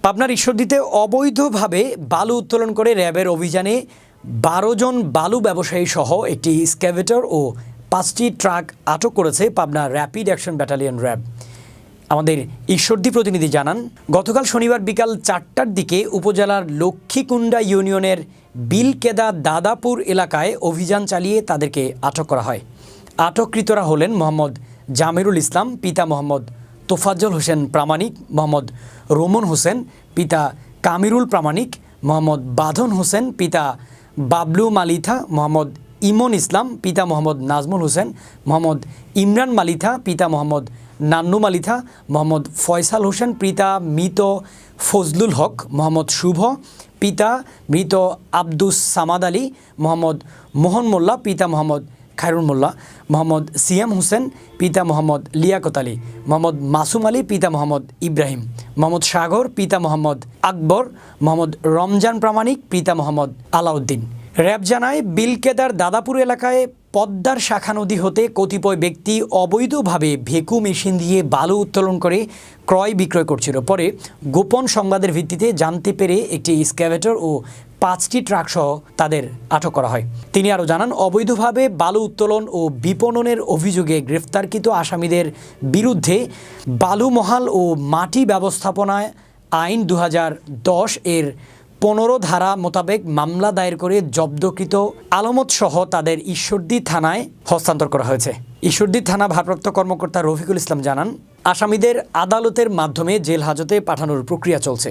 পাবনার ঈশ্বরদীতে অবৈধভাবে বালু উত্তোলন করে র্যাবের অভিযানে ১২ জন বালু ব্যবসায়ী সহ একটি স্ক্যাভেটর ও ৫টি ট্রাক আটক করেছে Pabna rapid action battalion RAB. আমাদের ঈশ্বরদী প্রতিনিধি জানান, গতকাল শনিবার বিকাল ৪টার দিকে উপজেলার লক্ষ্মীকুণ্ডা ইউনিয়নের বিলকেদা দাদাপুর এলাকায় অভিযান চালিয়ে তাদেরকে আটক করা হয়। আটককৃতরা হলেন মোহাম্মদ জামিরুল ইসলাম, পিতা মোহাম্মদ তোফাজ্জল হোসেন প্রামাণিক, মোহাম্মদ রোমন হোসেন, পিতা কামিরুল প্রামাণিক, মোহাম্মদ বাঁধন হোসেন, পিতা বাবলু মালিথা, মোহাম্মদ ইমন ইসলাম, পিতা মোহাম্মদ নাজমুল হোসেন, মোহাম্মদ ইমরান মালিথা, পিতা মোহাম্মদ নান্নু মালিথা, মোহাম্মদ ফয়সাল হোসেন, পিতা মৃত ফজলুল হক, মোহাম্মদ শুভ, পিতা মৃত আব্দুস সামাদ আলী, মোহাম্মদ মোহন মোল্লা, পিতা মোহাম্মদ খায়রুল মোল্লা, মোহাম্মদ সিয়াম হোসেন, পিতা মোহাম্মদ লিয়াকত আলী, মোহাম্মদ মাসুম আলী, পিতা মোহাম্মদ ইব্রাহিম, মোহাম্মদ সাগর, পিতা মোহাম্মদ আকবর, মোহাম্মদ রমজান প্রামাণিক, পিতা মোহাম্মদ আলাউদ্দিন। র্যাব জানায়, বিলকেদার দাদাপুর এলাকায় পদ্মার শাখা নদী হতে কতিপয় ব্যক্তি অবৈধভাবে ভেকু মেশিন দিয়ে বালু উত্তোলন করে ক্রয় বিক্রয় করছিল। পরে গোপন সংবাদের ভিত্তিতে জানতে পেরে একটি স্ক্যাভেটর ও ৫টি ট্রাক সহ তাদের আটক করা হয়। তিনি আরও জানান, অবৈধভাবে বালু উত্তোলন ও বিপণনের অভিযোগে গ্রেফতারকৃত আসামিদের বিরুদ্ধে বালু মহাল ও মাটি ব্যবস্থাপনায় আইন ২০১০ এর ১৫ ধারা মোতাবেক মামলা দায়ের করে জব্দকৃত আলামত সহ তাদের ঈশ্বরদী থানায় হস্তান্তর করা হয়েছে। ঈশ্বরদী থানা ভারপ্রাপ্ত কর্মকর্তা রফিকুল ইসলাম জানান, আসামিদের আদালতের মাধ্যমে জেল হাজতে পাঠানোর প্রক্রিয়া চলছে।